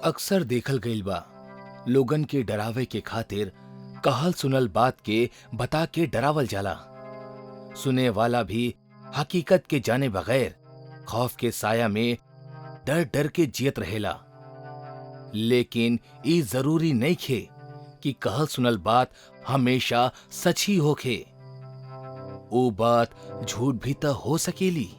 अक्सर देखल गईल बा लोगन के डरावे के खातिर कहल सुनल बात के बता के डरावल जाला। सुने वाला भी हकीकत के जाने बगैर खौफ के साया में डर डर के जियत रहेला। लेकिन ई जरूरी नहीं खे कि कहल सुनल बात हमेशा सच ही होखे। वो बात झूठ भी तो हो सकेली।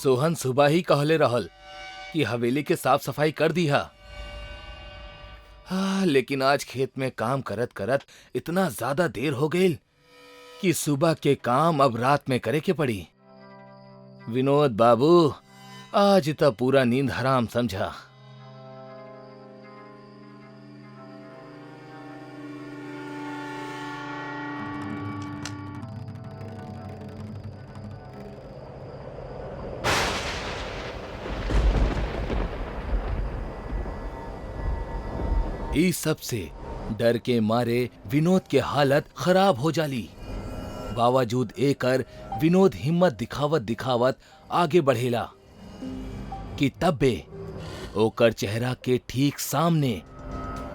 सोहन सुबह ही कहले रहल कि हवेली के साफ सफाई कर दी हा। लेकिन आज खेत में काम करत करत इतना ज्यादा देर हो गई कि सुबह के काम अब रात में करे के पड़ी। विनोद बाबू, आज तो पूरा नींद हराम समझा। इस सब से डर के मारे विनोद के हालत खराब हो जाली। बावजूद एकर विनोद हिम्मत दिखावत दिखावत आगे बढ़ेला कि तब्बे ओकर चेहरा के ठीक सामने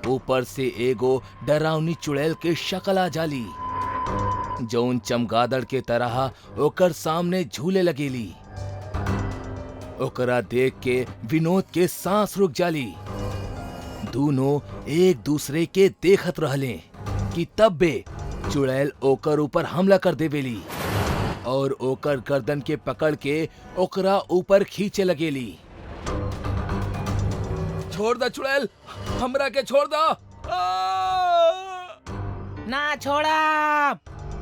ऊपर से एगो डरावनी चुड़ैल के शक्ल आ जाली, जौन चमगादड़ के तरह ओकर सामने झूले लगेली। ओकरा देख के विनोद के सांस रुक जाली। दोनों एक दूसरे के देखत रहले कि तब्बे चुड़ैल ओकर ऊपर हमला कर देवेली और ओकर गर्दन के पकड़ के ओकरा ऊपर खींचे लगेली। छोड़ दा चुड़ैल, हमरा के छोड़ दा। ना छोड़ा,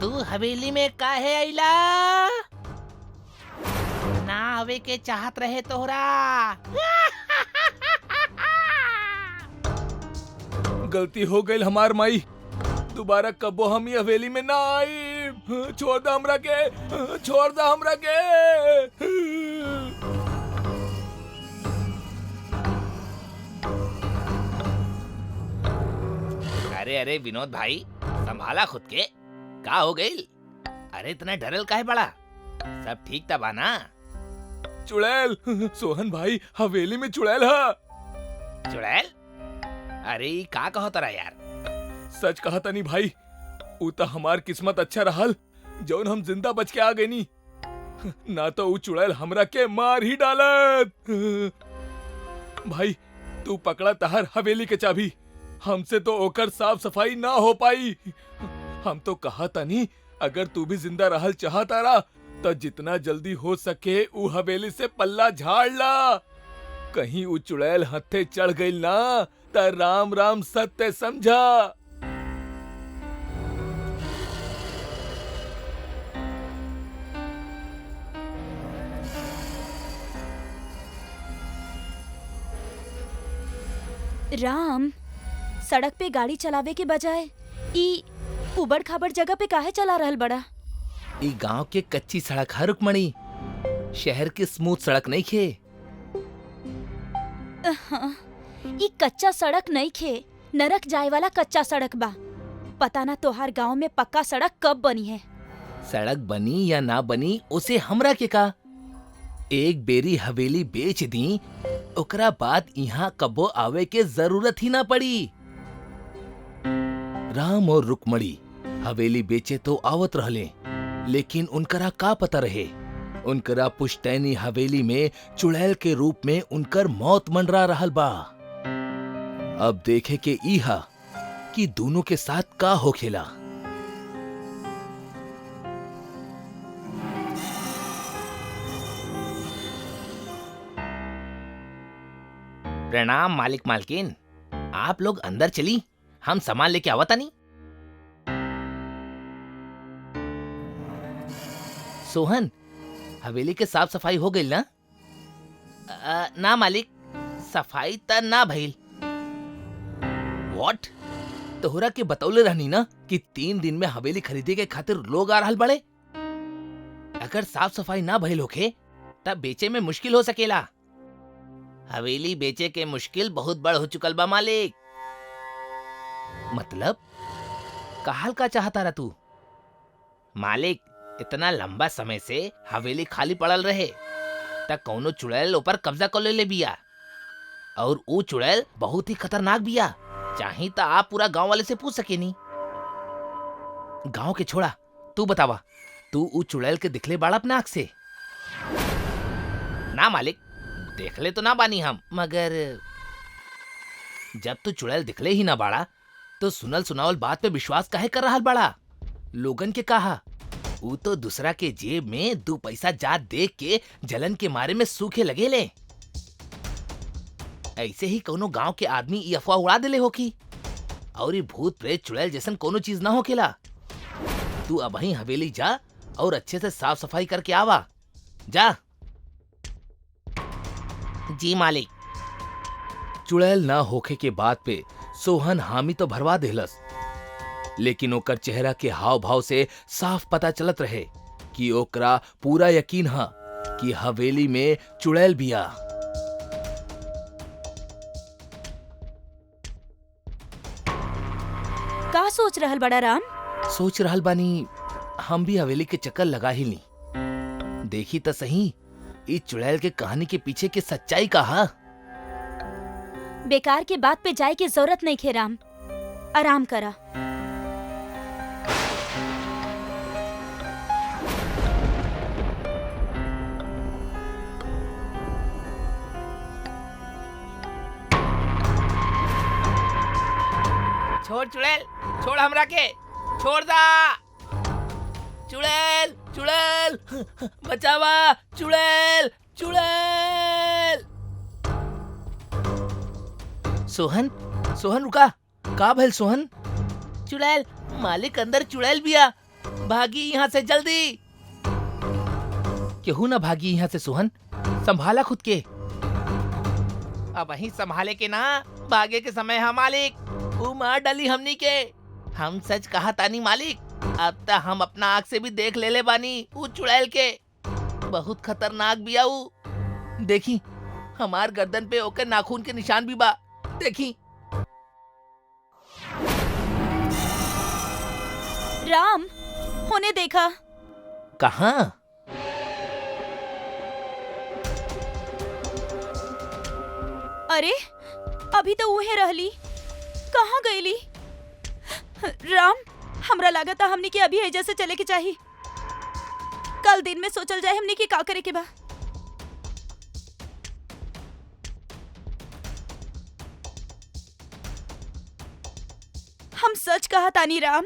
तू हवेली में काहे आइला? ना आवे के चाहत रहे तोहरा। गलती हो गई हमार माई, दोबारा कबो हम ही हवेली में ना आई। छोड़ दा हमरा के, छोड़ दा हमरा के। अरे अरे विनोद भाई, संभाला खुद के। का हो गई? अरे इतना डरल काहे बड़ा? सब ठीक था बाना? चुड़ैल, सोहन भाई, हवेली में चुड़ैल है। चुड़ैल? अरे का कहो तरा यार? सच कहा तनी भाई, ऊ तो हमार किस्मत अच्छा रहल जौन हम जिंदा बच के आ गए नी। ना तो ऊ चुड़ैल हमरा के मार ही डालत। भाई तू पकड़ा तहर हवेली के चाबी, हमसे तो ओकर साफ सफाई ना हो पाई। हम तो कहा तनी अगर तू भी जिंदा रहल चाह तारा तो जितना जल्दी हो सके ऊ हवेली से पल्ला झाड़ ला। कहीं ऊ चुड़ैल हथे चढ़ गई ना त राम राम सत्य समझा। राम, सड़क पे गाड़ी चलावे के बजाय ई उबड़ खाबड़ जगह पे काहे चला रहल बड़ा? ई गांव के कच्ची सड़क है रुकमणी, शहर के स्मूथ सड़क नहीं खे। ई कच्चा सड़क नहीं खे, नरक जाए वाला कच्चा सड़क बा। पता ना तोहार गांव में पक्का सड़क कब बनी है। सड़क बनी या ना बनी उसे हमरा के का। एक बेरी हवेली बेच दी, ओकरा बाद यहाँ कबो आवे के जरूरत ही ना पड़ी। राम और रुकमणी हवेली बेचे तो आवत रहले, लेकिन उनकरा का पता रहे उनकरा पुश्तैनी हवेली में चुड़ैल के रूप में उनकर मौत मंडरा रहल बा। अब देखे के इहा कि दोनों के साथ का होखेला। प्रणाम मालिक मालकिन, आप लोग अंदर चली, हम सामान लेके आवता नहीं। सोहन, हवेली के साफ सफाई हो गई ना? ना मालिक, सफाई त ना भइल। व्हाट? तोहरा के बतौले रहनी ना कि 3 दिन में हवेली खरीदे के खातिर लोग आ रहल बड़े। अगर साफ सफाई ना भइल होखे तब बेचे में मुश्किल हो सकेला। हवेली बेचे के मुश्किल बहुत बड़ हो चुकल बा मालिक। मतलब कहल का चाहता रहा तू? मालिक, इतना लंबा समय से हवेली खाली पड़ल रहे तक कौनो चुड़ैल ऊपर कब्जा कर ले बिया, और ऊ चुड़ैल बहुत ही खतरनाक बिया। चाही तो आप पूरा गांव वाले से पूछ सकेनी। गांव के छोड़ा, तू बतावा, तू ऊ चुड़ैल के दिखले बाड़ा अपना आँख से? ना मालिक, देखले तो ना बानी हम, मगर जब तू चुड़ैल दिखले ही ना बाड़ा तो सुनल सुनावल बात पे विश्वास काहे कर रहा बाड़ा? लोगन के कहा ऊ तो दूसरा के जेब में 2 पैसा जात देख के जलन के मारे में सूखे लगे ले। ऐसे ही कोनो गांव के आदमी ये अफवाह उड़ा देले हो की, और ये भूत प्रेत चुड़ैल जैसन कोनो चीज ना होकेला। तू अब ही हवेली जा और अच्छे से साफ सफाई करके आवा। जा। जी मालिक। चुड़ैल ना होखे के बात पे सोहन हामी तो भरवा देहलस, लेकिन ओकर चेहरा के हाव भाव से साफ पता चलत रहे कि ओकरा पूरा यकीन हा कि हवेली में चुड़ैल बिया। का सोच रहल बड़ा राम? सोच रहल बानी हम भी हवेली के चक्कर लगा ही ली, देखी तो सही इस चुड़ैल के कहानी के पीछे की सच्चाई का हा। बेकार के बात पे जाए की जरूरत नहीं खे राम, आराम करा। छोड़ चुड़ैल, छोड़ हमरा के, छोड़ दा। चुड़ैल, चुड़ैल, बचावा, चुड़ैल, चुड़ैल। सोहन, सोहन रुका, का भइल सोहन? चुड़ैल, मालिक अंदर चुड़ैल बिया, भागी यहाँ से जल्दी। केहू ना भागी यहाँ से सोहन, संभाला खुद के। अब वही संभाले के ना, भागे के समय है मालिक, वो मार डाली हमनी के। हम सच कहा तानी मालिक, अब तक हम अपना आँख से भी देख ले बानी वो चुड़ैल के, बहुत खतरनाक बिया वो। देखी हमार गर्दन पे ओके नाखून के निशान भी बा, देखी। राम, होने देखा। कहाँ? अरे अभी तो उहे रहली, कहाँ गईली? राम, हमरा लागत हमनी के अभी एजा से चले के चाहिए। कल दिन में सोचल जाए हमनी के का करे के बा। हम सच कहा तानी राम,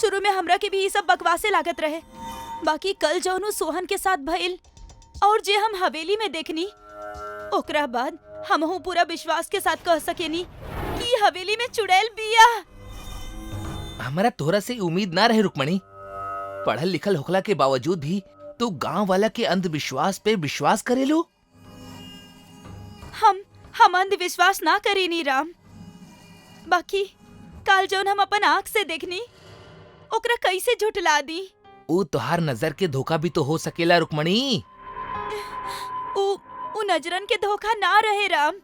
शुरू में हमरा के भी ये सब बकवासे लागत रहे, बाकी कल जौनु सोहन के साथ भइल और जे हम हवेली में देखनी, ओकरा बाद हमहू पूरा विश्वास के साथ कह सकेनी कि हवेली में चुड़ैल बिया। हमारा तोरा से उम्मीद ना रहे रुक्मणी। पढ़ल लिखल होखला के बावजूद भी तू गांव वाला के अंधविश्वास पे विश्वास करेलू। हम अंधविश्वास ना करेनी राम, बाकी काल जौन हम अपन आँख से देखनी, ओकरा कैसे झुठला दी? ऊ तोहार नजर के धोखा भी तो हो सकेला रुक्मणी। उ नजरन के धोखा ना रहे राम,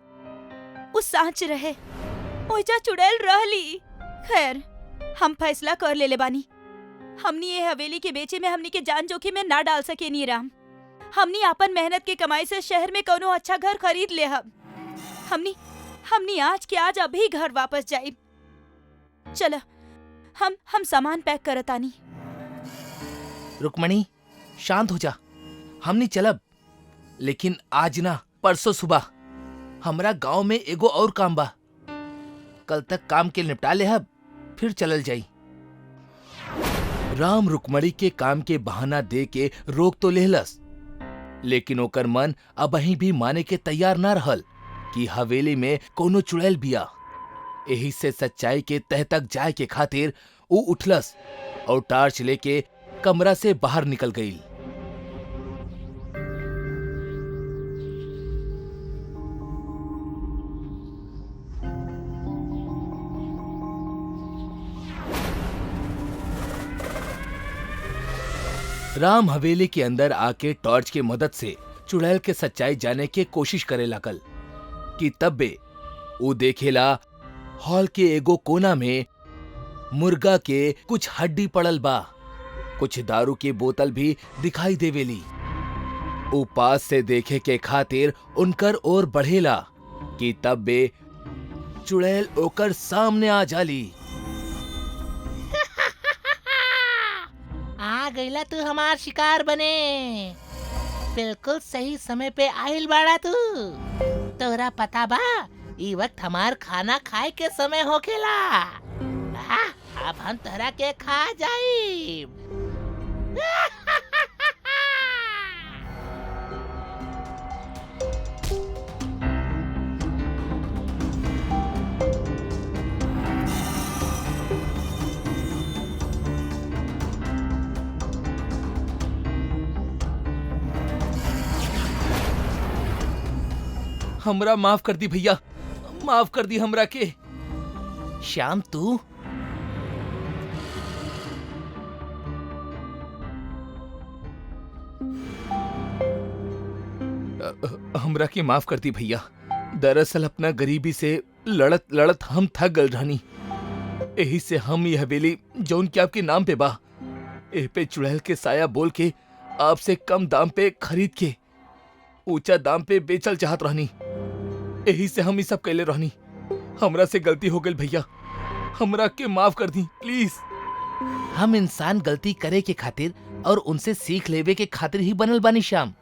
उ सच रहे, ओइजा चुड़ैल रहली। खैर, हम फैसला कर लेले बानी, हमनी ये हवेली के बेचे में हमनी के जान जोखिम में ना डाल सके नी राम। हमनी अपन मेहनत के कमाई से शहर में कोनो अच्छा घर खरीद ले हम। हमनी आज के आज अभी घर वापस जाइब। चलो हम सामान पैक करतानी। रुक्मणी शांत हो जा, हमनी चलब, लेकिन आज ना परसों सुबह। हमरा गांव में एगो और काम बा, कल तक काम के निपटा ले हब, फिर चलल जाई। राम रुक्मणी के काम के बहाना दे के रोक तो लेहलस, लेकिन ओकर मन अबही भी माने के तैयार ना रहल कि हवेली में कोनो चुड़ैल बिया। यही से सच्चाई के तह तक जाए के खातिर ऊ उठलस और टार्च लेके कमरा से बाहर निकल गई। राम हवेली के अंदर आके टॉर्च की मदद से चुड़ैल के सच्चाई जाने के कोशिश करे लागल कि तब्बे ऊ देखेला हॉल के एगो कोना में मुर्गा के कुछ हड्डी पड़ल बा। कुछ दारू की बोतल भी दिखाई देवेली। ऊ पास से देखे के खातिर उनकर ओर बढ़ेला कि तब्बे चुड़ैल ओकर सामने आ जाली। आ गईला तू हमार शिकार बने। बिल्कुल सही समय पे आइल बाड़ा तू। तोरा पता बा ई वक्त हमार खाना खाए के समय होखेला। अब हम तोरा के खा जाइब। हमरा माफ कर दी भैया, माफ कर दी हमरा के। श्याम तू हमरा के माफ कर दी भैया। दरअसल अपना गरीबी से लड़त लड़त हम थक गल रहनी। यही से हम ये हवेली जौन के आपके नाम पे बा, ए पे चुड़ैल के साया बोल के आपसे कम दाम पे खरीद के ऊंचा दाम पे बेचल चाहत रहनी। यही से हम ये सब कैले रहनी। हमरा से गलती हो गई भैया, हमरा के माफ कर दी प्लीज। हम इंसान गलती करे के खातिर और उनसे सीख लेवे के खातिर ही बनल बानी श्याम।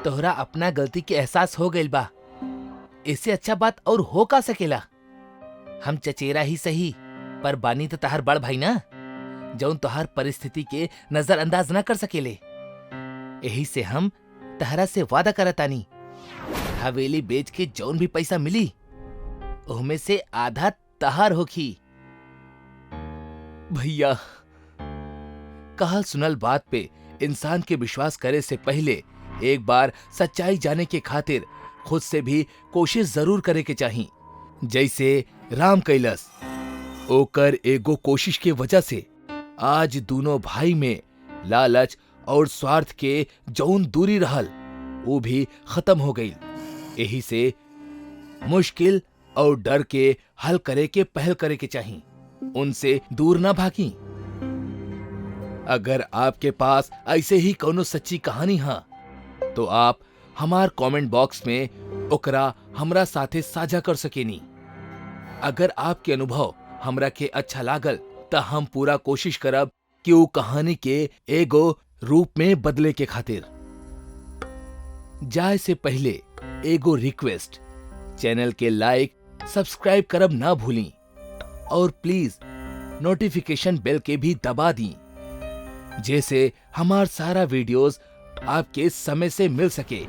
तोहरा अपना गलती के एहसास हो गइल बा, इससे अच्छा बात और हो का सकेला। हम चचेरा ही सही पर बानी तो तहार बड़ भाई ना, जौन तोहार परिस्थिति के नजरअंदाज न कर सकेले। यही से हम तहरा से वादा करतानी, हवेली बेच के जौन भी पैसा मिली उहमे से आधा तहार होखी। भैया कहल सुनल बात पे इंसान के विश्वास करे से पहले एक बार सच्चाई जाने के खातिर खुद से भी कोशिश जरूर करे के चाहिए। जैसे राम कैलस, ओकर एगो कोशिश के वजह से आज दोनों भाई में लालच और स्वार्थ के जौन दूरी रहल वो भी खत्म हो गई। यही से मुश्किल और डर के हल करे के पहल करे के चाहिए, उनसे दूर ना भागी। अगर आपके पास ऐसे ही कोनो सच्ची कहानी है तो आप हमार कमेंट बॉक्स में ओकरा हमरा साथे साझा कर सकेनी। अगर आपके अनुभव हमरा के अच्छा लागल त हम पूरा कोशिश करब कि वो कहानी के एगो रूप में बदले के खातिर। जाए से पहले एगो रिक्वेस्ट, चैनल के लाइक सब्सक्राइब करब ना भूली और प्लीज नोटिफिकेशन बेल के भी दबा दी, जैसे हमार सारा वीडियोस आपके समय से मिल सके।